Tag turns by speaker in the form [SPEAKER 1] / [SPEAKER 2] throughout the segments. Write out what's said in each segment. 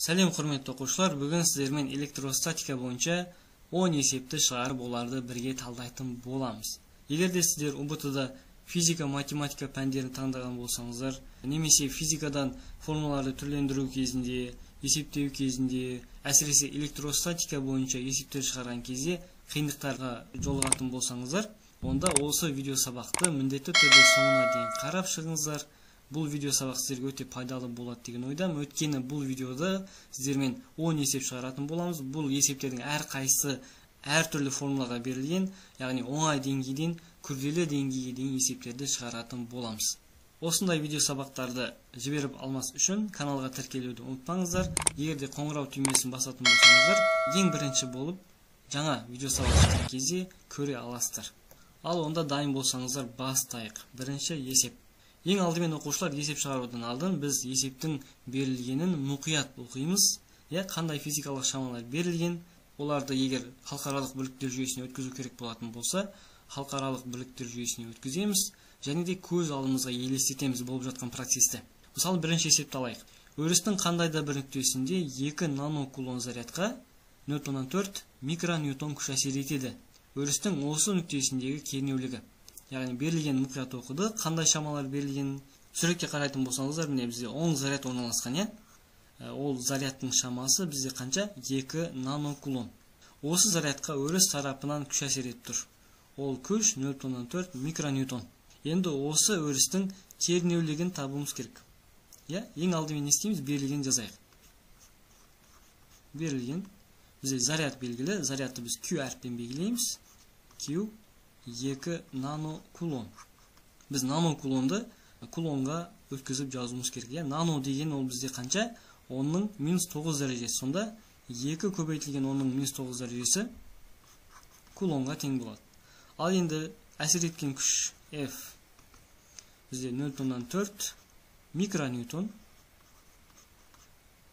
[SPEAKER 1] Сәлем құрметті оқушылар, бүгін сіздермен электростатика бойынша 10 есепті шығарып оларды бірге талдайтын боламыз. Егер де сіздер ұбт-да физика, математика пәндерін таңдаған болсаңыздар, немесе физикадан формулаларды түрлендіру кезінде, есептеу кезінде, әсіресе электростатика бойынша есептер шығарған кезде қиындықтарға жолығатын болсаңыздар, онда осы видео сабақты міндетті түрде соңына дейін қарап шығыңыздар. Бұл видео сабақ сіздерге өте пайдалы болады деген ойдамын. Өйткені бұл видеода сіздермен 10 есеп шығаратын боламыз. Бұл есептердің әрқайсысы әртүрлі формулаға берілген, яғни оңай деңгейден күрделі деңгейге дейін есептерді шығаратын боламыз. Осындай видео сабақтарды жіберіп алмас үшін каналға тіркелуді ұмытпаңыздар. Егер де қоңырау түймесін басатын болсаңыздар, ең бірінші болып жаңа видео сабақ шыққан кезде көре аласыздар. Ал онда дайын болсаңыздар бастайық. Бірінші есеп. Ең алдымен оқушылар есеп шығарудан алдын біз есептің берілгенін мұқият оқимыз. Қандай физикалық шамалар берілген, оларды егер халықаралық бірліктер жүйесіне өткізу керек болатын болса, халықаралық бірліктер жүйесіне өткіземіз, және де көз алдымызға елестетеміз болып жатқан процесті. Мысалы, бірінші есепті алайық. Өрістің қандай да бір нүктесінде 2 нанокулон зарядқа 0,4 микроньютон күш әсер етеді. Өрістің осы нүктесіндегі кернеулігі. Яғни берілген мұқият оқыды. Қандай шамалар берілген? Суретке қарайтын болсаңыздар, міне бізде оң заряд орналасқан, ол зарядтың шамасы бізде қанша? 2 нанокулон. Осы зарядқа өріс тарапынан күш әсер етіп тұр. Ол күш 0,4 микроньютон. Енді осы өрістің кернеулігін табуымыз керек. Ең алдымен не істейміз? Берілген жазайық. Берілген. Бізде заряд белгілі. Зарядты біз Q әріппен белгілейміз. Q 2 нанокулон. Біз нанокулонды кулонға өткізіп жазуымыз керек. Нано деген ол бізде қанша? 10-ның -9 дәрежесі. Сонда 2 көбейтілген 10-ның -9 дәрежесі кулонға тең болады. Ал енді әсер еткен күш F бізде 0,4 микроньютон.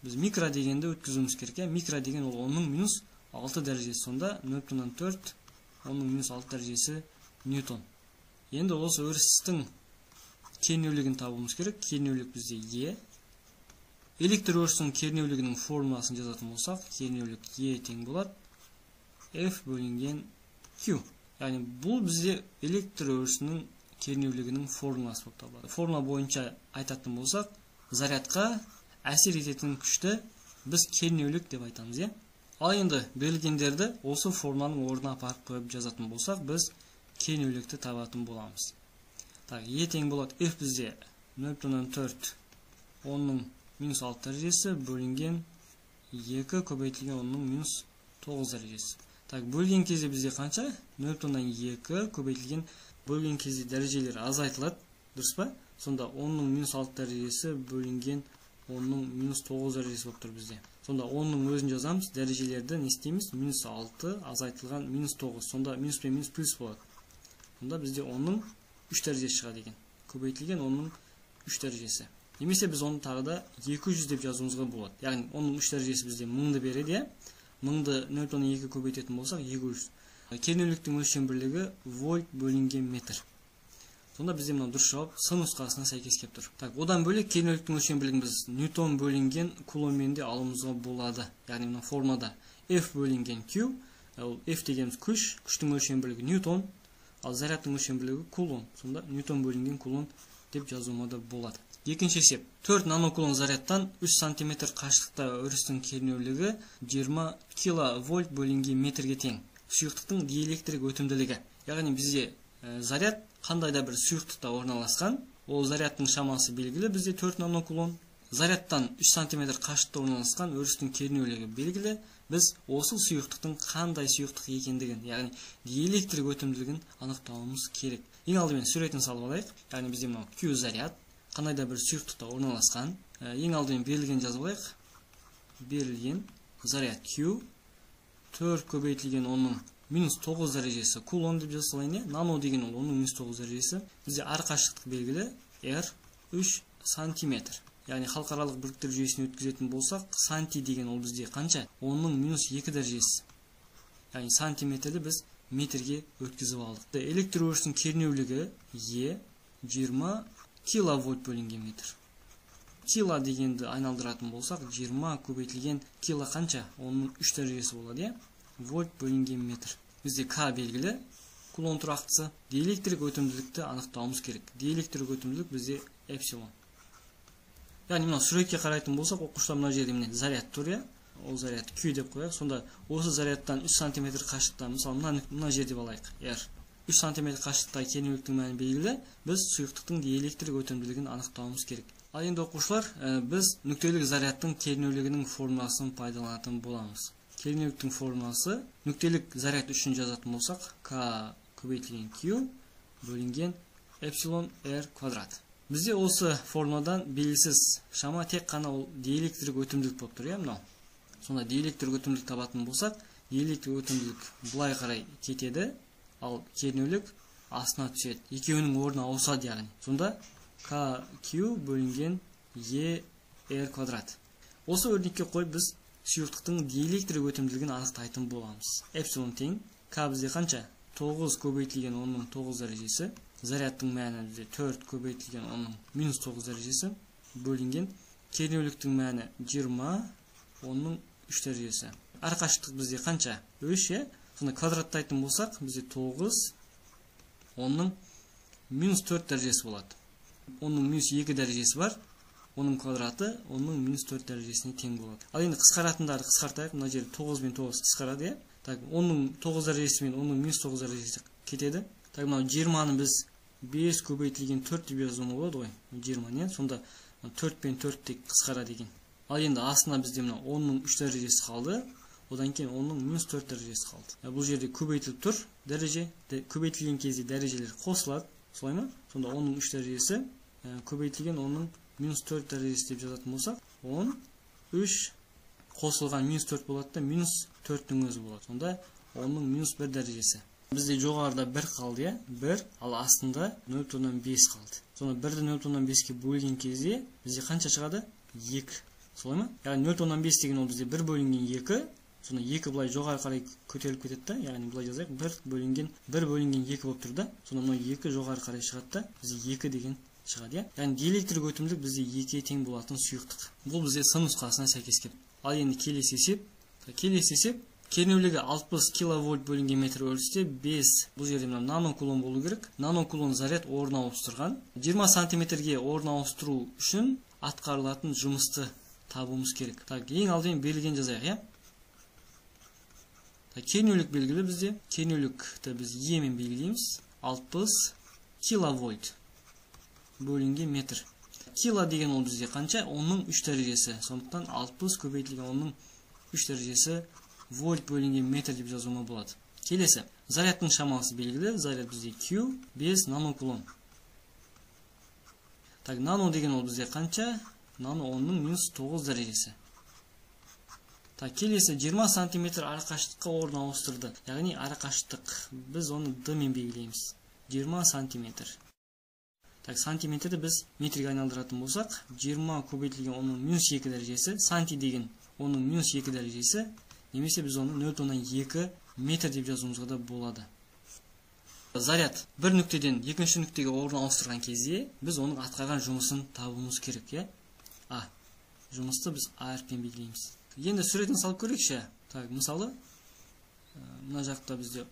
[SPEAKER 1] Біз микро дегенді өткізуіміз керек. Микро деген ол 10-ның -6 дәрежесі. Сонда 0,4 10-ның -6 дәрежесі ньютон. Енді осы өрістің кернеулігін табуымыз керек. Кернеулік бізде E. Электр өрістің кернеулігінің формуласын жазатын болсақ, кернеулік E тең болады F бөлінген Q. Яғни бұл бізде электр өрісінің кернеулігінің формуласы болып табылады. Формула бойынша айтатын болсақ, зарядқа әсер ететін күшті біз кернеулік деп айтамыз. Ал енді берілгендерді осы формуланың орнына апарып қойып жазатын болсақ, біз кернеулікті табатын боламыз. E тең болады F бізде 0,4 10-ның -6 дәрежесі бөлінген 2 көбейтілген 10-ның -9 дәрежесі. Бөлген кезде бізде қанша? 0,2 көбейтілген, бөлген кезде дәрежелер азайтылады, дұрыс па? Сонда 10-ның -6 дәрежесі бөлінген 10-ның -9 дәрежесі болып тұр бізде. Сонда 10-ның өзін жазамыз, дәрежелерді не істейміз? -6 азайтылған -9. Сонда минус пен минус плюс болады. Сонда бізде 10-ның 3 дәрежесі шығады екен. Көбейтілген 10-ның 3 дәрежесі. Немесе біз оны тағы да 200 деп жазуымызға болады. Яғни 10-ның 3 дәрежесі бізде 1000-ды береді. 1000-ды 0,2 көбейтетін болсақ 200. Кернеуліктің өлшем бірлігі вольт бөлінген метр. Сонда бізде мынау дұрыс жауап С нұсқасына сәйкес келіп тұр. Одан бөлек кернеуліктің өлшем бірлігін біз ньютон бөлінген кулонмен де алуымызға болады. Яғни мына формада F бөлінген Q, F дегеніміз күш, күштің өлшем бірлігі ньютон, ал зарядтың өлшем бірлігі кулон. Сонда ньютон бөлінген кулон деп жазуыма да болады. Екінші есеп. 4 нанокулон зарядтан 3 см қашықтықта өрістің кернеулігі 20 киловольт бөлінген метрге тең. Сұйықтықтың диэлектрик өтімділігі. Яғни бізде заряд қандай да бір сұйықтықта орналасқан. Ол зарядтың шамасы белгілі, бізде 4 нанокулон. Зарядтан 3 см қашықтықта орналасқан өрістің кернеулігі белгілі. Біз осы сұйықтықтың қандай сұйықтық екендігін, яғни диэлектрик өтімділігін анықтауымыз керек. Ең алдымен суретін салып алайық. Яғни бізде мынау Q заряд қандай да бір сұйықтықта орналасқан. Ең алдымен берілген жазып алайық. Берілген заряд Q 4 көбейтілген 10-ның -9 дәрежесі кулон деп жазылайын. Нано деген ол 10-ның -9 дәрежесі. Бізде ар қашықтық белгілі R 3 сантиметр. Яғни халықаралық бірліктер жүйесіне өткізетін болсақ, санти деген ол бізде қанша? 10-ның -2 дәрежесі. Яғни сантиметрді біз метрге өткізіп алдық. Электр өрісінің кернеулігі E 20 киловольт бөлінген метр. кило дегенді айналдыратын болсақ, 20 көбейтілген кило қанша? Оның 3 дәрежесі болады, е? Вольт бөлінген метр. Бізде К белгілі, кулон тұрақтысы. Диэлектрик өтімділікті анықтауымыз керек. Диэлектрик өтімділік бізде эпсилон. Яғни мына суретке қарайтын болсақ, оқушылар мына жерде міне заряд тұр, е? Ол заряд Q деп қояйық. Сонда осы зарядтан 3 см қашықтықта, мысалы мына жерде алайық. Егер 3 см қашықтықта кернеуліктің мәні белгілі, біз сұйықтықтың диэлектрик өтімділігін анықтауымыз керек. Ал енді оқушылар, біз нүктелік зарядтың кернеулігінің формуласын пайдаланатын боламыз. Кернеуліктің формуласы нүктелік заряд үшін жазатын болсақ, К көбейтілген Q бөлінген эпсилон R квадрат. Бізде осы формуладан белгісіз шама тек қана ол диэлектрик өтімділік болып тұр, мынау. Сонда диэлектрик өтімділік табатын болсақ, диэлектрик өтімділік бұлай қарай кетеді, ал кернеулік астына түседі. Екеуінің орны ауысады, яғни. Сонда KQ бөлінген E R квадрат. Осы өрнекке қойып біз сұйықтықтың диэлектрик өтімділігін анықтайтын боламыз. Эпсилон тең К бізде қанша? 9 көбейтілген 10-9 дәрежесі. Зарядтың мәні бізде 4 көбейтілген 10-9 дәрежесі. Бөлінген кернеуліктің мәні 20, 10-3 дәрежесі. Арқашықтық бізде қанша? 3, сонда квадраттайтын болсақ, бізде 9, 10-4 дәрежесі болады. 10-2 дәрежесі бар. Оның квадраты 10-4 дәрежесіне тең болады. Ал енді қысқаратындарды қысқартайық. Мына жерде 9 мен 9 қысқарады, 10-9 дәрежесі мен 10-9 дәрежесі кетеді. Мынау 20-ны біз 5 көбейтілген 4 деп жазуға болады ғой. 20-ны, сонда 4 пен 4 тек қысқарады екен. Ал енді астына бізде мына 10-3 дәрежесі қалды. Одан кейін 10-4 дәрежесі қалды. Бұл жерде көбейтіліп тұр дәреже. Көбейтілген кезде дәрежелер қосылады. Солай ма? Сонда 10-3 дәрежесі көбейтілген 10-4 дәрежесі деп жазатын болсақ, 10-3 қосылған -4 болады да -4-дің өзі болады. Сонда 10-1 дәрежесі. Бізде жоғарыда 1 қалды, 1, ал астында 0,5 қалды. Сонда 1-ді 0,5-ке бөлген кезде бізде қанша шығады? 2. Солай ма? Яғни 0,5 деген ол бізде 1 бөлінген 2. Сонда 2 былай жоғары қарай көтеріліп кетеді да, яғни былай жазайық, 1 бөлінген 2 болып тұр да. Сонда мына 2 жоғары қарай шығады да, бізде 2 деген шығады, яғни диэлектрик өтімділік бізде 2-ге тең болатын сұйықтық. Бұл бізде сын нұсқасына сәйкес келеді. Ал енді келесі есеп, кернеулігі 60 киловольт бөлінген метр өрісте 5, бұл жерде нанокулон болу керек. Нанокулон заряд орын ауыстырған. 20 сантиметрге орын ауыстыру үшін атқарылатын жұмысты табуымыз керек. Ең алдымен берілген жазайық, кернеулік белгілі бізде. Кернеулікті біз Е мен белгілейміз. 60 киловольт бөлінген метр. Кило деген ол бізде қанша? 10-3 дәрежесі. Сондықтан 60 көбейтілген 10-3 дәрежесі вольт бөлінген метр деп жазуыма болады. Келесі, зарядтың шамасы белгілі. Заряд бізде Q, 5 нанокулон. Нано деген ол бізде қанша? Нано 10-9 дәрежесі. Келесі 20 сантиметр арақашықтыққа орын ауыстырды. Яғни арақашықтық. Біз оны D мен белгілейміз. 20 сантиметр. Сантиметрді біз метрге айналдыратын болсақ, 20 көбейтілген 10-2 дәрежесі, санти деген 10-2 дәрежесі, немесе біз оны 0,2 метр деп жазуымызға да болады. Заряд бір нүктеден екінші нүктеге орын ауыстырған кезде, біз оның атқарған жұмысын табуымыз керек, жұмысты біз А әріппен белгілейміз. Енді суретін салып көрейікші. Мысалы, мына жақта бізде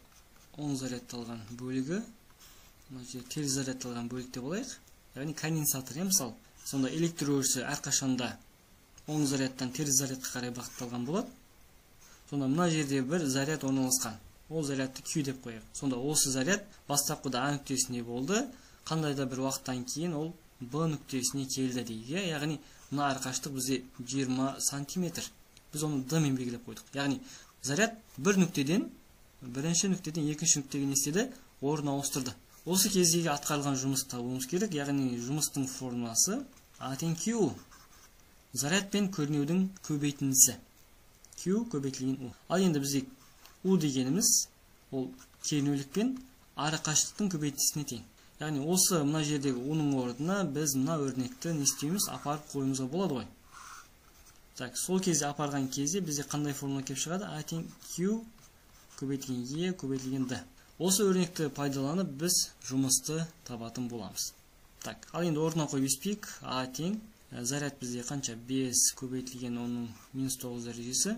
[SPEAKER 1] оң зарядталған бөлігі, теріс зарядталған бөлікте болайық. Яғни конденсатор, мысалы. Сонда электр өрісі әрқашанда оң зарядтан теріс зарядқа қарай бағытталған болады. Сонда мына жерде бір заряд орналасқан. Ол зарядты Q деп қояйық. Сонда осы заряд бастапқыда А нүктесінде болды. Қандай да бір уақыттан кейін ол Б нүктесіне келді дейді. Яғни мына арақашықтық бізде 20 сантиметр. Біз оны D мен белгілеп қойдық. Яғни заряд бірінші нүктеден екінші нүктеге не істеді? Орын ауыстырды. Осы кездегі атқарылған жұмыс табуымыз керек. Яғни жұмыстың формуласы А тең Q. Заряд пен кернеудің көбейтіндісі. Q көбейтілген U. Ал енді бізде U дегеніміз ол кернеулік пен арақашықтықтың көбейтіндісіне тең. Яғни осы мына жердегі U-ның орнына біз мына өрнекті не істейміз? Апарып қойымызға болады ғой. Сол кезде апарған кезде бізде қандай формула келіп шығады? А тең Q көбейтілген E көбейтілген D. Осы өрнекті пайдаланып біз жұмысты табатын боламыз. Ал енді орнына қойып еспейік. А тең заряд бізде қанша? 5 көбейтілген 10-9 дәрежесі,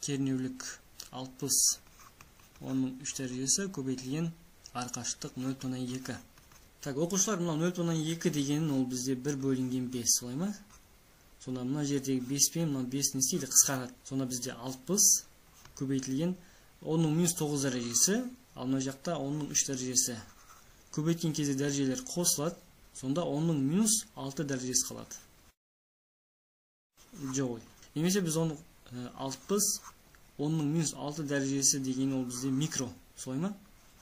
[SPEAKER 1] кернеулік 60 10-3 дәрежесі көбейтілген арқашықтық 0,2. Так, оқушылар, мына 0,2 дегенін ол бізде 1 бөлінген 5, солай ма? Сонда мына жердегі 5 пен мына 5 не істейді? Қысқарады. Сонда бізде 60 көбейтілген 10-9 дәрежесі, ал мына жақта 10-3 дәрежесі. Көбейткен кезде дәрежелер қосылады, сонда 10-6 дәрежесі қалады. Джоуль. Немесе біз оны 60 10-6 дәрежесі деген ол бізде микро, солай ма?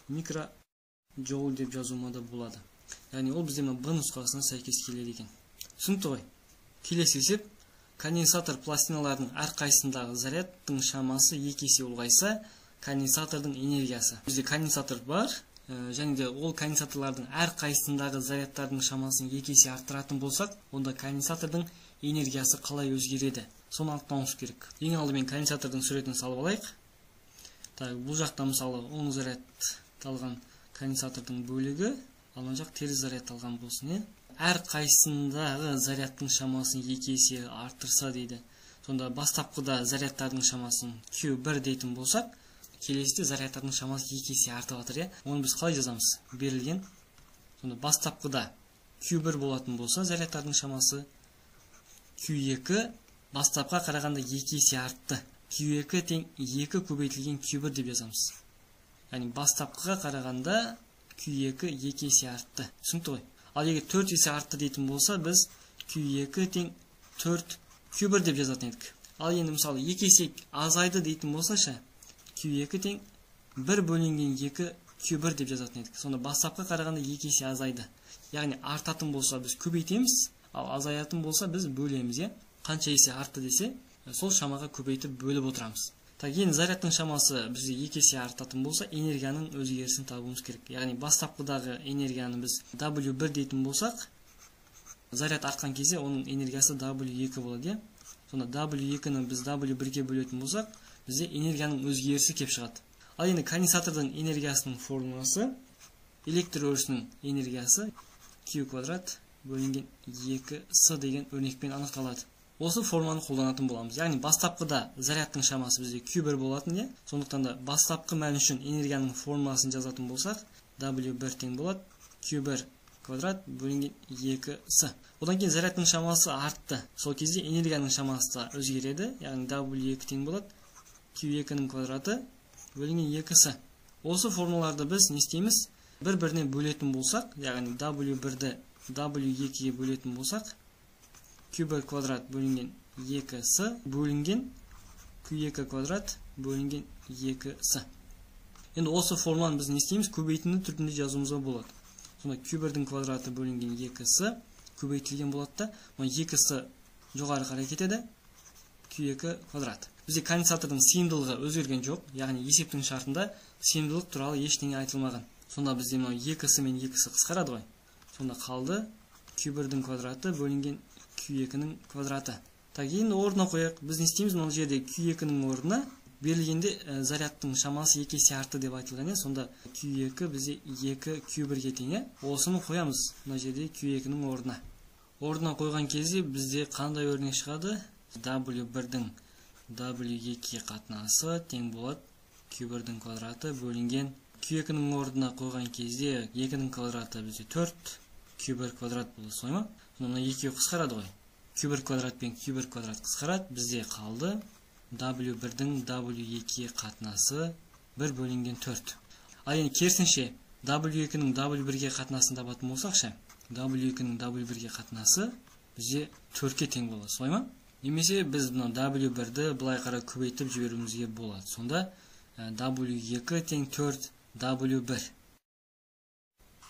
[SPEAKER 1] Микро джоуль деп жазуыма да болады. Яғни ол бізде Б нұсқасына сәйкес келеді екен. Түсінікті ғой. Келесі есеп, конденсатор пластиналардың әрқайсысындағы зарядтың шамасы 2 есе ұлғайса, конденсатордың энергиясы. Бізде конденсатор бар, және де ол конденсаторлардың әрқайсысындағы зарядтардың шамасын 2 есе арттыратын болсақ, онда конденсатордың энергиясы қалай өзгереді? Соны анықтауымыз керек. Ең алдымен конденсатордың суретін салып алайық. Так, бұл жақта мысалы оң зарядталған конденсатордың бөлігі, ал мына жақ теріс зарядталған болсын. Әрқайсысындағы зарядтың шамасын 2 есе арттырса дейді. Сонда бастапқыда зарядтардың шамасын Q1 дейтін болсақ, келесіде зарядтардың шамасы 2 есе артып жатыр. Оны біз қалай жазамыз? Берілген. Сонда бастапқыда Q1 болатын болса, зарядтардың шамасы Q2 бастапқа қарағанда 2 есе артты. Q2 тең 2 көбейтілген Q1 деп жазамыз. Яғни бастапқыға қарағанда Q2 2 есе артты. Түсінікті ғой? Ал егер 4 есе артты дейтін болса, біз Q2 тең 4 Q1 деп жазатын едік. Ал енді мысалы 2 есе азайды дейтін болсашы, Q2 тең 1 бөлінген 2 Q1 деп жазатын едік. Сонда бастапқыға қарағанда 2 есе азайды. Яғни артатын болса біз көбейтеміз, ал азаятын болса біз бөлеміз. Қанша есе артты десе, сол шамаға көбейтіп бөліп отырамыз. Так, енді зарядтың шамасы бізде 2 есе артатын болса, энергияның өзгерісін табуымыз керек. Яғни бастапқыдағы энергияны біз W1 дейтін болсақ, заряд артқан кезде оның энергиясы W2 болады. Сонда W2-ні біз W1-ге бөлетін болсақ, бізде энергияның өзгерісі кеп шығады. Ал енді конденсатордың энергиясының формуласы, электр өрісінің энергиясы Q квадрат бөлінген 2S деген өрнекпен анықталады. Осы форманы қолданатын боламыз. Яғни бастапқыда зарядтың шамасы бізде Q1 болатын. Сондықтан да бастапқы мән үшін энергияның формуласын жазатын болсақ, W1 тең болады Q1 квадрат бөлінген 2S. Одан кейін зарядтың шамасы артты. Сол кезде энергияның шамасы да өзгереді. Яғни W2 тең болады Q2-нің квадраты бөлінген 2S. Осы формулаларды біз не істейміз? Бір-біріне бөлетін болсақ, яғни W1-ді W2-ге бөлетін болсақ, Q1 квадрат бөлінген 2S бөлінген Q2 квадрат бөлінген 2S. Енді осы формуланы біз не істейміз? Көбейтінді түрінде жазуымызға болады. Сонда Q1-дің квадраты бөлінген 2S көбейтілген болады да, 2S жоғары қарай кетеді, Q2 квадрат. Бізде конденсатордың сыйымдылығы өзгерген жоқ, яғни есептің шартында сыйымдылық туралы ештеңе айтылмаған. Сонда бізде 2S мен 2S қысқарады ғой. Сонда қалды Q1-дің квадраты бөлінген Q2-нің квадраты. Так, енді орнына қояйық. Біз не істейміз? Мына жерде Q2-нің орнына берілгенде зарядтың шамасы 2 есе артты деп айтылған. Сонда Q2 бізде 2 Q1-ге тең. Осыны қоямыз мына жерде Q2-нің орнына. Орнына қойған кезде бізде қандай өрнек шығады? W1-дің W2-ге қатынасы тең болады Q1-дің квадраты бөлінген Q2-нің орнына қойған кезде 2-нің квадраты бізде 4 Q1 квадрат болды, солай ма? Мына екеуі қысқарады ғой. Q1 квадрат пен Q1 квадрат қысқарады. Бізде қалды W1-дің W2-ге қатынасы 1 бөлінген 4. Ал енді керісінше W2-нің W1-ге қатынасын табатын болсақшы, W2-нің W1-ге қатынасы бізде 4-ке тең болады, солай ма? Немесе біз W1-ді былай қарай көбейтіп жіберуімізге болады. Сонда W2 тең 4 W1.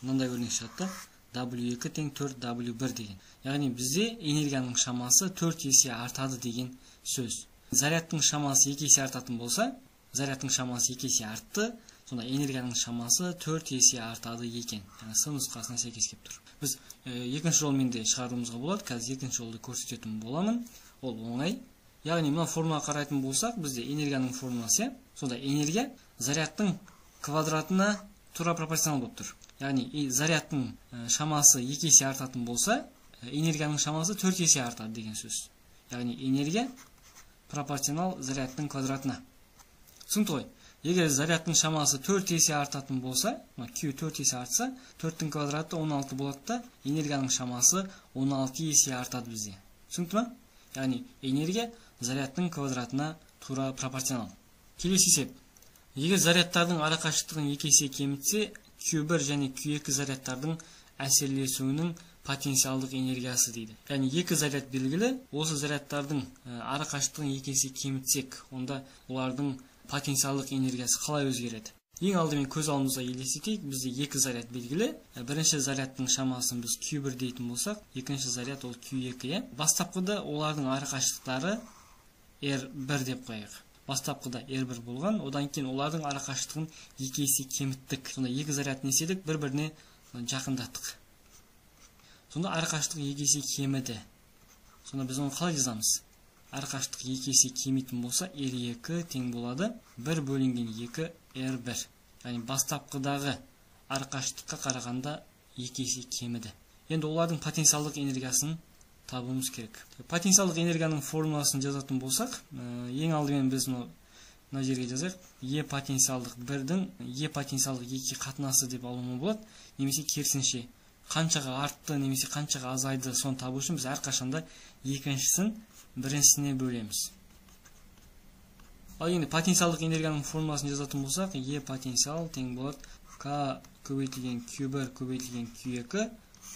[SPEAKER 1] Мынандай өрнек шығады. W2 тең 4 W1 деген. Яғни бізде энергияның шамасы 4 есе артады деген сөз. Зарядтың шамасы 2 есе артатын болса, зарядтың шамасы 2 есе артты, сонда энергияның шамасы 4 есе артады екен. Яғни С нұсқасына сәйкес келіп тұр. Біз екінші жолмен де шығаруымызға болады. Қазір екінші жолды көрсететін боламын. Ол оңай. Яғни мына формула қарайтын болсақ, бізде энергияның формуласы, сонда энергия зарядтың квадратына тура пропорционал болып тұр. Яғни зарядтың шамасы 2 есе артатын болса, энергияның шамасы 4 есе артады деген сөз. Яғни энергия пропорционал зарядтың квадратына. Түсінікті ғой? Егер зарядтың шамасы 4 есе артатын болса, Q 4 есе артса, 4-тің квадраты 16 болады да, энергияның шамасы 16 есе артады бізде. Түсінікті ма? Яғни энергия зарядтың квадратына тура пропорционал. Келесі есеп. Егер зарядтардың арақашықтығын 2 есе кемітсе, Q1 және Q2 зарядтардың әсерлесуінің потенциалдық энергиясы дейді. Яғни екі заряд белгілі, осы зарядтардың арақашықтығын 2 есе кемітсек, онда олардың потенциалдық энергиясы қалай өзгереді? Ең алдымен көз алдымызға елестетейік, бізде екі заряд белгілі. Бірінші зарядтың шамасын біз Q1 дейтін болсақ, екінші заряд ол Q2. Бастапқыда олардың арақашықтықтары R1 деп қояйық. Бастапқыда R1 болған, одан кейін олардың арақашықтығын 2 есе кеміттік. Сонда екі заряд не істедік? Бір-біріне жақындаттық. Сонда арақашықтық 2 есе кеміді. Сонда біз оны қалай жазамыз? Арақашықтық 2 есе кемитін болса, R2 тең болады 1 бөлінген 2 R1. Яғни бастапқыдағы арақашықтыққа қарағанда 2 есе кеміді. Енді олардың потенциалдық энергиясын табуымыз керек. Потенциалдық энергияның формуласын жазатын болсақ, ең алдымен біз мына жерге жазайық. E потенциалдық 1-дің E потенциалдық 2 қатынасы деп алуға болады. Немесе керісінше, қаншаға артты немесе қаншаға азайды соны табу үшін біз әрқашанда екіншісін біріншісіне бөлеміз. Ал енді потенциалдық энергияның формуласын жазатын болсақ, E потенциал тең болады K көбейтілген Q1 көбейтілген Q2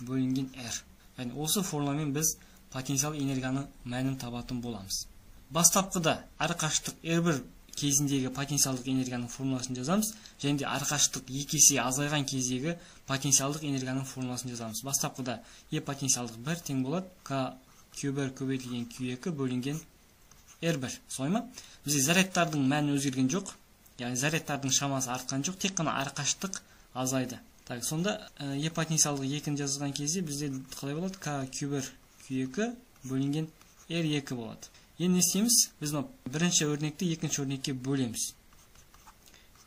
[SPEAKER 1] бөлінген R. Яғни осы формуламен біз потенциал энергияның мәнін табатын боламыз. Бастапқыда арақашықтық R1 кезіндегі потенциалдық энергияның формуласын жазамыз, және де арақашықтық 2 есе азайған кездегі потенциалдық энергияның формуласын жазамыз. Бастапқыда E потенциалдық 1 тең болады K Q1 көбейтілген Q2 бөлінген R1. Солай ма? Бізде зарядтардың мәні өзгерген жоқ, яғни зарядтардың шамасы артқан жоқ, тек қана арақашықтық азайды. Так, сонда E потенциалдық 2-ні жазылған кезде бізде қалай болады? K Q1 Q2 бөлінген R2 болады. Енді не істейміз? Біз бірінші өрнекті екінші өрнекке бөлеміз.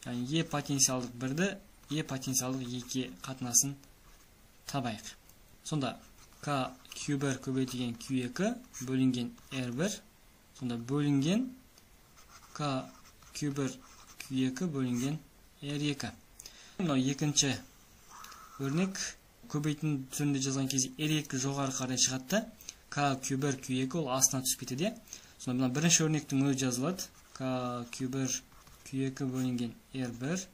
[SPEAKER 1] Яғни E потенциалдық 1-ді E потенциалдық 2 қатынасын табайық. Сонда K Q1 көбейтілген Q2 бөлінген R1. Сонда бөлінген K Q1 Q2 бөлінген R2. Мынау екінші өрнек көбейтін түрінде жазған кезде R2 жоғары қарай шығады. K Q1 Q2 ол астына түсіп кетеді. Сонда мына бірінші өрнектің өзі жазылады. K Q1 Q2 бөлінген R1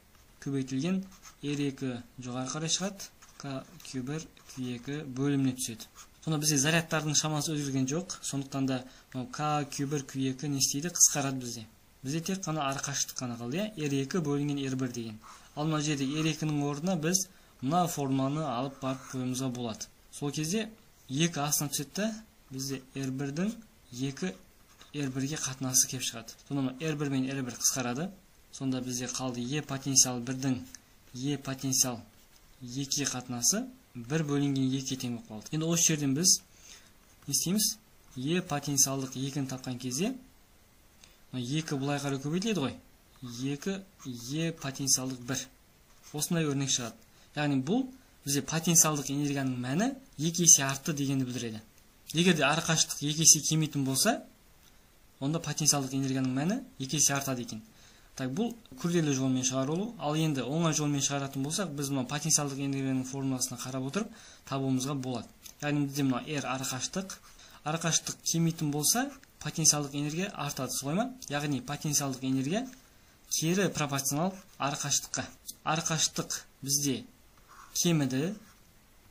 [SPEAKER 1] көбейтілген R2 жоғары қарай шығады. K Q1 Q2 бөліміне түседі. Сонда бізде зарядтардың шамасы өзгерген жоқ. Сондықтан да K Q1 Q2 не істейді? Қысқарады бізде. Бізде тек қана арақашықтық қана қалды, R2 бөлінген R1 деген. Ал мына жерде R2-нің орнына біз мына формуланы алып барып қоюымызға болады. Сол кезде 2 астына түседі, бізде R1-дің 2 R1-ге қатынасы кеп шығады. Сонда R1 мен R1 қысқарады. Сонда бізде қалды E потенциал 1-дің E потенциал 2-ге қатынасы 1 бөлінген 2 тең болып қалды. Енді осы жерден біз не істейміз? E потенциалдық 2-ні тапқан кезде 2 бұлай қарай көбейтіледі ғой. 2 E потенциалдық 1. Осындай өрнек шығады. Яғни бұл бізде потенциалдық энергияның мәні 2 есе артты дегенді білдіреді. Егер де арақашықтық 2 есе кемитін болса, онда потенциалдық энергияның мәні 2 есе артады екен. Так, бұл күрделі жолмен шығарылу. Ал енді оңай жолмен шығаратын болсақ, біз мына потенциалдық энергияның формуласына қарап отырып табуымызға болады. Яғни бізде мына R арақашықтық. Арақашықтық кемитін болса, потенциалдық энергия артады, солай ма? Яғни потенциалдық энергия кері пропорционал арақашықтыққа. Арақашықтық бізде кеміді,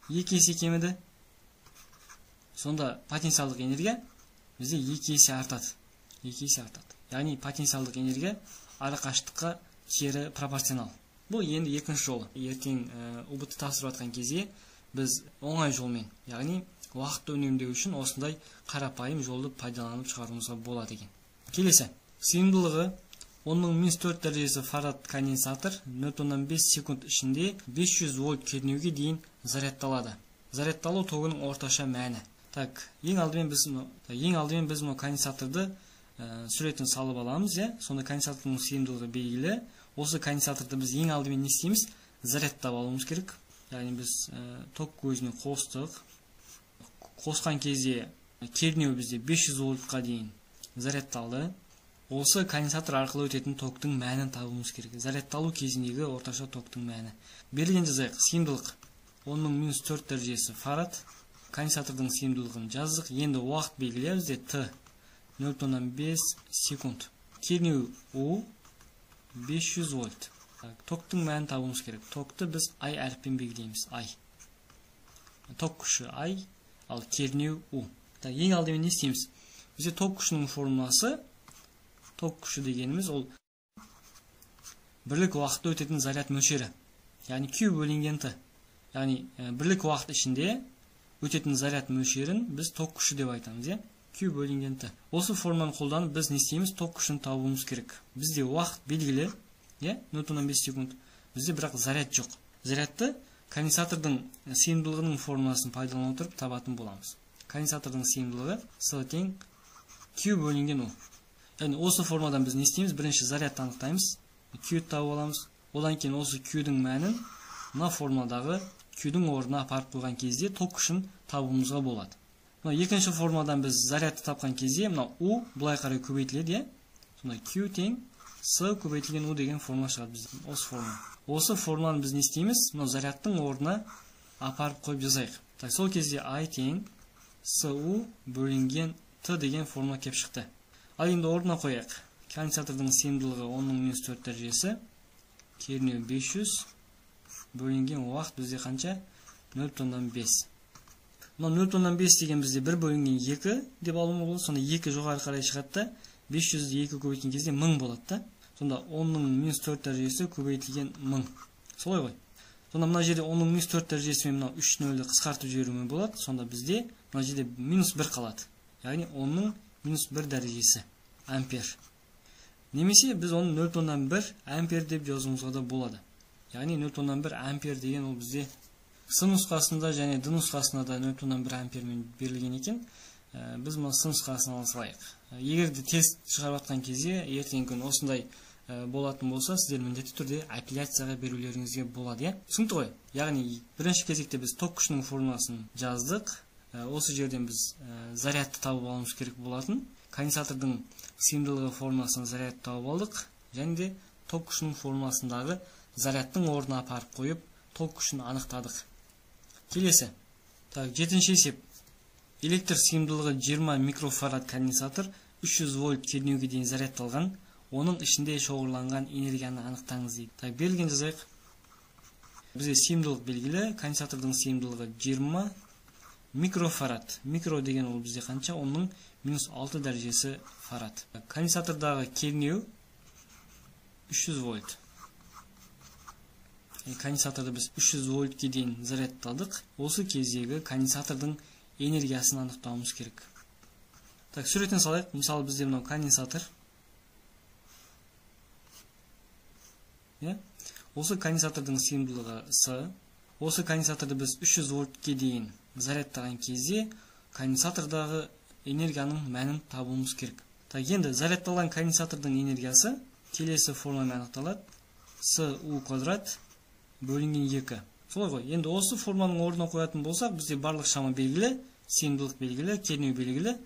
[SPEAKER 1] 2 есе кеміді. Сонда потенциалдық энергия бізде 2 есе артады. 2 есе артады. Яғни потенциалдық энергия арақашықтыққа кері пропорционал. Бұл енді екінші жолы. Ертең ұбытты тапсырып жатқан кезде біз оңай жолмен, яғни уақытты үнемдеу үшін осындай қарапайым жолды пайдаланып шығаруымызға болады екен. Келесі. Сыйымдылығы 10.000-4 дәрежесі фарад конденсатор 0,5 секунд ішінде 500 вольт кернеуге дейін зарядталады. Зарядталу тогының орташа мәні. Так, ең алдымен біз конденсаторды суретін салып аламыз, сонда конденсатордың сыйымдылығы белгілі. Осы конденсаторды біз ең алдымен не істейміз? Зарядтап алуымыз керек. Яғни біз ток көзіне қостық. қосқан кезде кернеу бізде 500 вольтқа дейін зарядталды. Осы конденсатор арқылы өтетін токтың мәнін табуымыз керек. Зарядталу кезіндегі орташа токтың мәні. Берілген жазайық. Сыйымдылық 10-4 дәрежесі фарад. Конденсатордың сыйымдылығын жаздық. Енді уақыт белгілі бізде Т 0,5 секунд. Кернеу У 500 вольт. Токтың мәнін табуымыз керек. Токты біз I әріппен белгілейміз. I. Ток күші I, ал кернеу U. Ең алдымен не істейміз? Бізде ток күшінің формуласы, ток күші дегеніміз ол бірлік уақытта өтетін заряд мөлшері. Яғни Q бөлінген T. Яғни бірлік уақыт ішінде өтетін заряд мөлшерін біз ток күші деп айтамыз. Q бөлінген T. Осы формуланы қолданып біз не істейміз? Ток күшін табуымыз керек. Бізде уақыт белгілі, 0,5 секунд. Бізде бірақ заряд жоқ. Зарядты конденсатордың сыйымдылығының формуласын пайдалана отырып табатын боламыз. Конденсатордың сыйымдылығы С тең Q бөлінген U. Яғни осы формадан біз не істейміз? Бірінші зарядты анықтаймыз. Q тауып аламыз. Одан кейін осы Q-дің мәнін мына формадағы Q-дің орнына апарып қойған кезде ток күшін табуымызға болады. Екінші формадан біз зарядты тапқан кезде мына U бұлай қарай көбейтіледі. Сонда Q тең С көбейтілген U деген формула шығады бізден. Осы формула. Осы формуланы біз не істейміз? Мына зарядтың орнына апарып қойып жазайық. Сол кезде I тең Su бөлінген Т деген формула кеп шықты. Ал енді орнына қояйық. Конденсатордың сыйымдылығы 10-4 дәрежесі, кернеу 500 бөлінген уақыт бізде қанша? 0,5. Мына 0,5 деген бізде 1 бөлінген 2 деп алуымыз болады. Сонда 2 жоғары қарай шығады да 500-ді 2 көбейткен кезде 1000 болады да. Сонда 10-4 дәрежесі көбейтілген 1000. Солай ғой. Сонда мына жерде 10-4 дәрежесімен мына 3 нөлді қысқартып жіберуге болады. Сонда бізде мына жерде -1 қалады. Яғни 10-1 дәрежесі ампер. Немесе біз оны 0,1 ампер деп жазуымызға да болады. Яғни 0,1 ампер деген ол бізде С нұсқасында және Д нұсқасында да 0,1 ампермен берілген екен. Біз мұны С нұсқасын ала салайық. Егер де тест шығарып жатқан кезде ертеңгі күн осындай болатын болса, сіздер міндетті түрде апелляцияға берулеріңізге болады. Түсінікті ғой? Яғни бірінші кезекте біз ток күшінің формуласын жаздық. Осы жерден біз зарядты тауып алуымыз керек болатын. Конденсатордың сыйымдылығы формуласын зарядты тауып алдық. Және де ток күшінің формуласындағы зарядтың орнына апарып қойып, ток күшін анықтадық. Келесі. 7-ші есеп. Электр сыйымдылығы 20 микрофарад конденсатор 300 вольт кернеуге дейін зарядталған. Оның ішінде шоғырланған энергияны анықтаңыз дейді. Берілген жазайық. Бізде сыйымдылық белгілі. Конденсатордың сыйымдылығы 20 микрофарад. Микро деген ол бізде қанша? Оның -6 дәрежесі фарад. Конденсатордағы кернеу 300 вольт. Конденсаторды біз 300 вольтке дейін зарядталдық. Осы кездегі конденсатордың энергиясын анықтауымыз керек. Суретін салайық. Мысалы бізде мынау конденсатор. Осы конденсатордың сыйымдылығы С. Осы конденсаторды біз 300 вольтке дейін зарядтаған кезде конденсатордағы энергияның мәнін табуымыз керек. Енді зарядталған конденсатордың энергиясы келесі формамен анықталады. Su квадрат бөлінген 2. Солай ғой. Енді осы форманың орнына қоятын болсақ, бізде барлық шама белгілі, сыйымдылық белгілі, кернеу белгілі.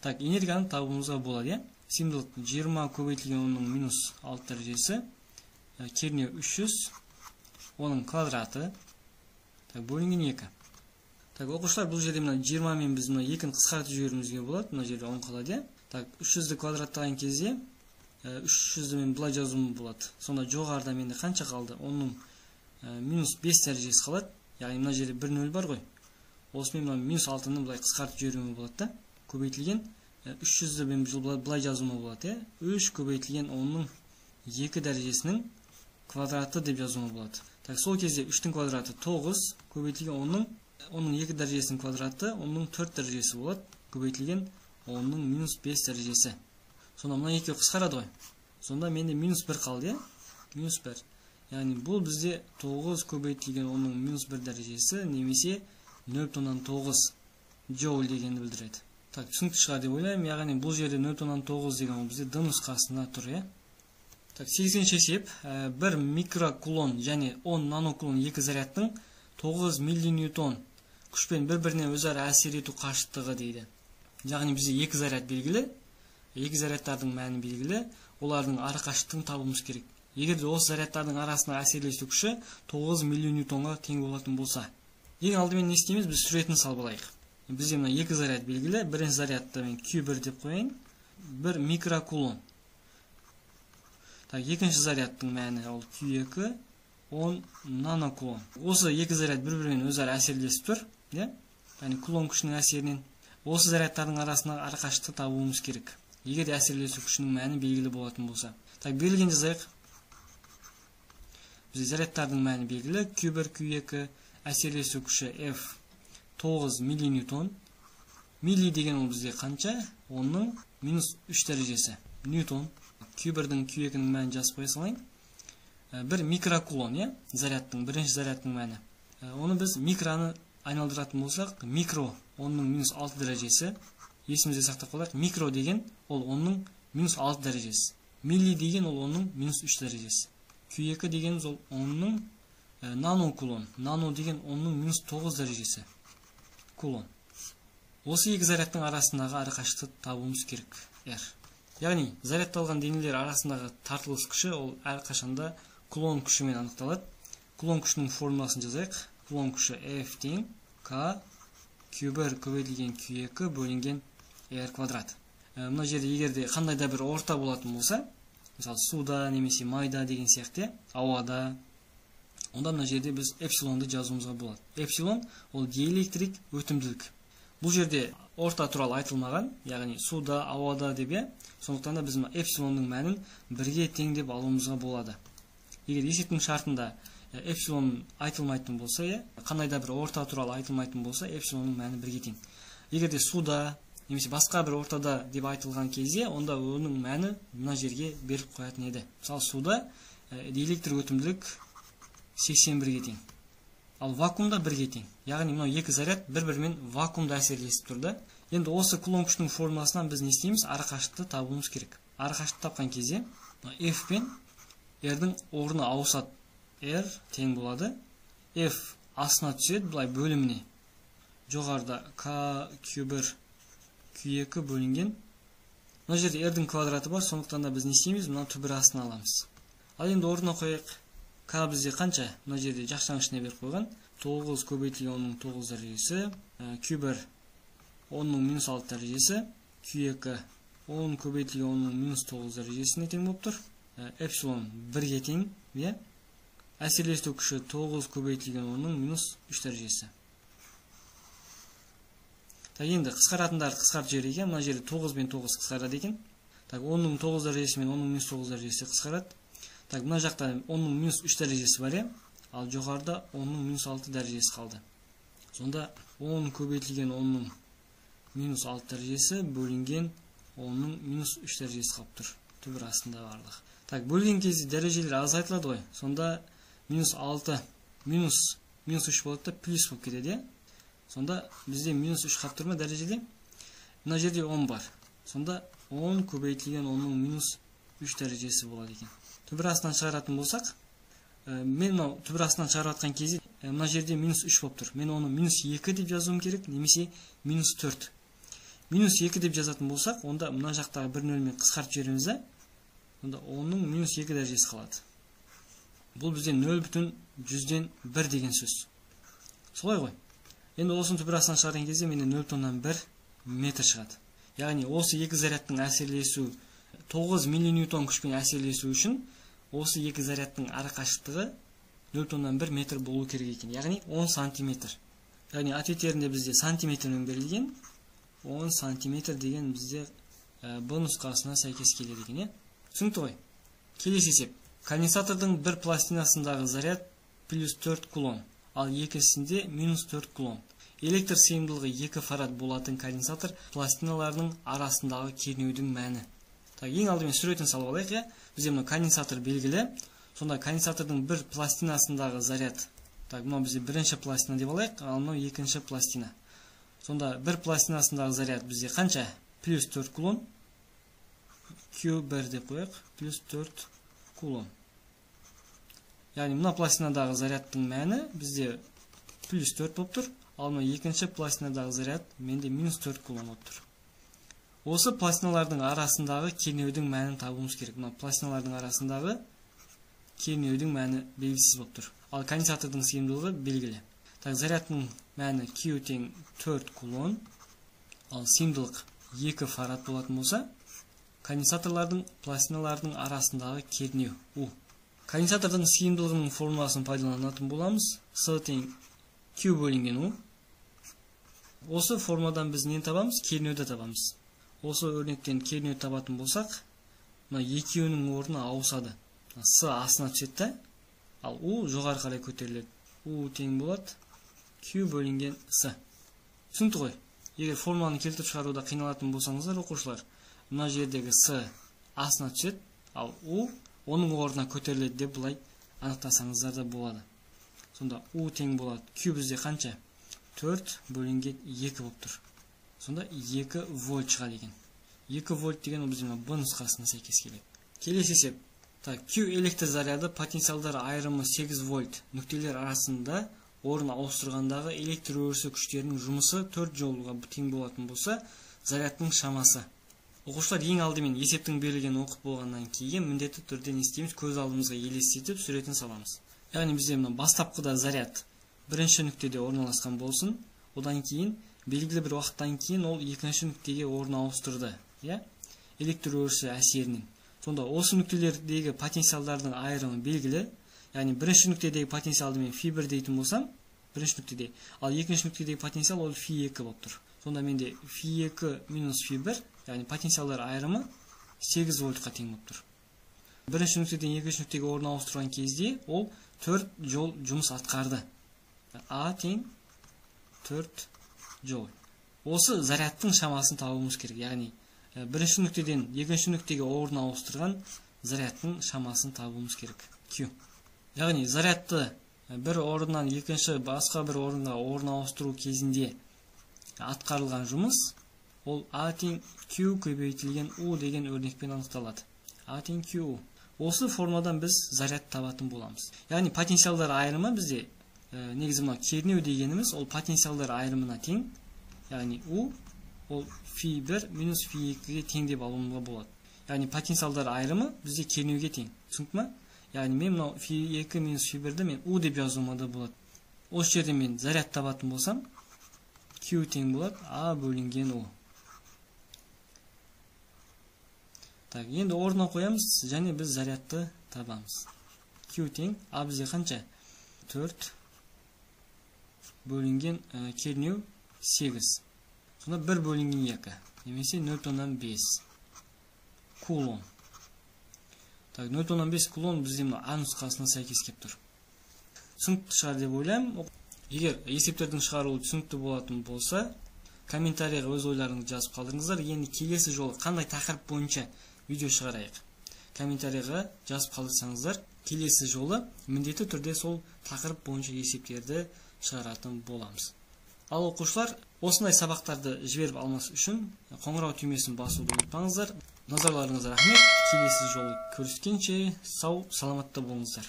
[SPEAKER 1] Энергияны табуымызға болады. Сыйымдылық 20 көбейтілген оның -6 дәрежесі, кернеу 300, оның квадраты, бөлінген 2. Оқушылар, бұл жерде 20 мен біз 2-ні қысқартып жіберуімізге болады. Мына жерде 10 қалады. 300-ді квадраттаған кезде 300-ді мен былай жазуым болады. Сонда жоғарыда менде қанша қалды? Оның -5 дәрежесі қалады. Яғни мына жерде 1 нөл бар ғой. Осымен -6-ны былай қысқартып жіберуге болады. Көбейтілген 300-ді мен былай жазуыма болады. 3 көбейтілген оның 2 дәрежесінің квадраты деп жазуыма болады. Сол кезде 3-тің квадраты 9, көбейтілген оның 2 дәрежесінің квадраты, оның 4 дәрежесі болады. Көбейтілген оның -5 дәрежесі. Сонда мына екеуі қысқарады ғой. Сонда менде -1 қалды. -1. Яғни бұл бізде 9 көбейтілген оның -1 дәрежесі немесе 0,9 джоуль дегенді білдіреді. Түсінікті шығар деп ойлаймын. Яғни бұл жерде 0,9 деген ол бізде Д нұсқасында тұр. 8-ші есеп. 1 микрокулон және 10 нанокулон екі зарядтың 9 миллиньютон күшпен бір-біріне өзара әсер ету қашықтығы дейді. Яғни бізде екі заряд белгілі, екі зарядтардың мәні белгілі, олардың ара қашықтығын табуымыз керек. Егер де осы зарядтардың арасына әсерлесу күші 9 миллион ньютонға тең болатын болса, ең алдымен не істейміз? Біз суретін салып алайық. Бізде мына екі заряд белгілі, бірінші зарядты мен Q1 деп қояйын, 1 микрокулон. Екінші зарядтың мәні ол Q2, 10 нанокулон. Осы екі заряд бір-бірімен өзара әсерлесіп тұр, яғни кулон күшінің әсерінен. Осы зарядтардың арасына ара қашықтықты табуымыз керек. Егер де әсерлесу күшінің мәні белгілі болатын болса. Белгілен жазайық. Бізде зарядтардың мәні белгілі, Q1, Q2, әсерлесу күші F 9 миллиньютон. Милли деген ол бізде қанша? 10-ның -3 дәрежесі. Ньютон. Q1-дің, Q2-ның мәнін жазып қоя салайын. 1 микрокулон, зарядтың, бірінші зарядтың мәні. Оны біз микроны айналдыратын болсақ, микро 10-ның -6 дәрежесі. Есімізде сақтап қалайық. Микро деген ол 10-ның -6 дәрежесі. Милли деген ол 10-ның -3 дәрежесі. Q2 деген ол 10-ның нанокулон. Нано деген 10-ның -9 дәрежесі. Кулон. Осы екі зарядтың арасындағы ара қашықтықты табуымыз керек. Яғни зарядталған денелер арасындағы тартылыс күші ол әрқашанда кулон күшімен анықталады. Кулон күшінің формуласын жазайық. Кулон күші F тең K Q1 көбейтілген Q2 бөлінген R квадрат. Мына жерде егерде қандай да бір орта болатын болса, мысалы суда немесе майда деген сияқты, ауада, онда мына жерде біз эпсилонды жазуымызға болады. Эпсилон ол диэлектрик өтімділік. Бұл жерде орта туралы айтылмаған, яғни суда, ауада деп, сондықтан да біз эпсилонның мәнін бірге тең деп алуымызға болады. Егер есептің шартында эпсилон айтылмайтын болса, қандай да бір орта туралы айтылмайтын болса, эпсилонның мәні бірге тең. Егер де суда немесе басқа бір ортада деп айтылған кезде, онда оның мәні мына жерге беріп қоятын еді. Мысалы суда диэлектрик өтімділік 81-ге тең. Ал вакуумда 1-ге тең. Яғни мынау екі заряд бір-бірімен вакуумда әсерлесіп тұрды. Енді осы кулон күшінің формуласынан біз не істейміз? Ара қашықтықты табуымыз керек. Ара қашықтықты тапқан кезде F пен R-дің орны ауысады. R тең болады. F астына түседі, бұлай бөліміне. Жоғарда K, Q1, Q2 бөлінген. Мына жерде R-дің квадраты бар, сондықтан да біз не істейміз? Мына түбір астына аламыз. Ал енді орнына қояйық. K бізде қанша? Мына жерде жақшаның ішіне беріп қойған. 9 көбейтілген 10-ның 9 дәрежесі. Q1 10-ның -6 дәрежесі. Q2 10 көбейтілген 10-ның -9 дәрежесіне тең болып тұр. Эпсилон 1-ге тең. Әсерлесу күші 9 көбейтілген 10-ның -3 дәрежесі. Енді қысқаратындарды қысқарт жер екен. Мына жерде 9 мен 9 қысқарады екен. 10-ның 9 дәрежесі мен 10-ның -9 дәрежесі қысқарады. Мына жақта 10-ның -3 дәрежесі бар, ал жоғарда 10-ның -6 дәрежесі қалды. Сонда 10 көбейтілген 10-ның -6 дәрежесі бөлінген 10-ның -3 дәрежесі қалып тұр. Түбір астында барлық. Бөлген кезде дәрежелер азайтылады ғой. Сонда -6 -3 болады да плюс болып кетеді. Сонда бізде -3 қалып тұр ма дәрежеде? Мына жерде 10 бар. Сонда 10 көбейтілген 10-ның -3 дәрежесі болады екен. Түбір астынан шығаратын болсақ, мен түбір астынан шығаратын кезде мына жерде -3 болып тұр. Мен оны -2 деп жазуым керек, немесе -4. -2 деп жазатын болсақ, онда мына жақтағы бір нөлмен қысқартып жібереміз, онда 10-ның -2 дәрежесі қалады. Бұл бізде 0,1 деген сөз. Солай ғой. Енді осыны түбір астынан шығарған кезде менде 0,1 метр шығады. Яғни осы екі зарядтың әсерлесу 9 миллиньютон күшпен әсерлесу үшін осы екі зарядтың ара қашықтығы 0,1 метр болу керек екен. Яғни 10 сантиметр. Яғни ответтерінде бізде сантиметрмен берілген. 10 сантиметр деген бізде бұл нұсқасына сәйкес келеді екен. Түсінікті ғой. Келесі есеп. Конденсатордың бір пластинасындағы заряд +4 кулон, ал екісінде -4 кулон. Электр сыйымдылығы 2 фарад болатын конденсатор пластиналарының арасындағы кернеудің мәні. Ең алдымен суретін салып алайық. Бізде мына конденсатор белгілі. Сонда конденсатордың бір пластинасындағы заряд. Мынау бізде бірінші пластина деп алайық, ал мынау екінші пластина. Сонда бір пластинасындағы заряд бізде қанша? +4 кулон. Q1 деп қояйық, +4 кулон. Яғни мына пластинадағы зарядтың мәні бізде +4 болып тұр. Ал мына екінші пластинадағы заряд менде -4 кулон болып тұр. Осы пластиналардың арасындағы кернеудің мәнін табуымыз керек. Мына пластиналардың арасындағы кернеудің мәні белгісіз болып тұр. Ал конденсатордың сыйымдылығы белгілі. Так, зарядтың мәні Q тең 4 кулон, ал сыйымдылық 2 фарад болатын болса, конденсаторлардың пластиналардың арасындағы кернеу U. Конденсатордың сыйымдылығының формуласын пайдаланатын боламыз. С тең Q бөлінген U. Осы формадан біз нені табамыз? Кернеуді табамыз. Осы өрнектен кернеу табатын болсақ, мына екеуінің орны ауысады. С астына түседі, ал U жоғары қарай көтеріледі. U тең болады Q бөлінген С. Түсінікті ғой? Егер формуланы келтіріп шығаруда қиналатын болсаңыздар, оқушылар, мына жердегі С астына түседі, ал U оның орнына көтеріледі деп бұлай анықтасаңыздар да болады. Сонда U тең болады. Q бізде қанша? 4 бөлінген 2 болып тұр. Сонда 2 вольт шығады екен. 2 вольт деген ол біздің Б нұсқасына сәйкес келеді. Келесі есеп. Так, Q электр заряды потенциалдар айырымы 8 вольт нүктелер арасында орын ауыстырғандағы электр өрісі күштерінің жұмысы 4 жолға тең болатын болса, зарядтың шамасы. Оқушылар ең алдымен есептің берілген оқып болғаннан кейін міндетті түрде не істейміз? Көз алдымызға елестетіп суретін саламыз. Яғни бізде мына бастапқыда заряд бірінші нүктеде орналасқан болсын, одан кейін белгілі бір уақыттан кейін ол екінші нүктеге орын ауыстырды, электр өрісі әсерінен. Сонда осы нүктелердегі потенциалдардың айырымы белгілі. Яғни бірінші нүктедегі потенциалды мен φ1 дейтін болсам, бірінші нүктеде, ал екінші нүктедегі потенциал ол φ2 болып тұр. Сонда менде φ2 минус φ1, яғни потенциалдар айырымы 8 вольтқа тең болып тұр. Бірінші нүктеден екінші нүктеге орын ауыстырған кезде ол 4 жол жұмыс атқарды. А тең 4 жол. Осы зарядтың шамасын табуымыз керек. Яғни бірінші нүктеден екінші нүктеге орын ауыстырған зарядтың шамасын табуымыз керек. Q. Яғни зарядты бір орыннан екінші басқа бір орынға орын ауыстыру кезінде атқарылған жұмыс ол А тең Q көбейтілген U деген өрнекпен анықталады. А тең Q. Осы формадан біз заряд табатын боламыз. Яғни потенциалдар айырымы бізде негізі мына кернеу дегеніміз ол потенциалдар айырымына тең. Яғни U ол φ1 минус φ2-ге тең деп алуға болады. Яғни потенциалдар айырымы бізде кернеуге тең. Түсінікті ме? Яғни мен мынау φ2 минус φ1-ді мен U деп жазуыма да болады. Осы жерде мен заряд табатын болсам, Q тең болады А бөлінген U. Так, енді орнына қоямыз және біз зарядты табамыз. Q тең А бізде қанша? 4 бөлінген кернеу 8. Сонда 1 бөлінген 2. Немесе 0,5 кулон. Так, 0,5 кулон бізде А нұсқасына сәйкес келіп тұр. Түсінікті шығар деп ойлаймын. Егер есептердің шығаруы түсінікті болатын болса, комментарийға өз ойларыңызды жазып қалдырыңыздар. Енді келесі жолы қандай тақырып бойынша видео шығарайық? Комментарийға жазып қалдырсаңыздар, келесі жолы міндетті түрде сол тақырып бойынша есептерді шығаратын боламыз. Ал оқушылар, осындай сабақтарды жіберіп алмас үшін қоңырау түймесін басуды ұмытпаңыздар. Назарларыңызға рахмет. Келесі жолы көріскенше сау, саламатта болыңыздар.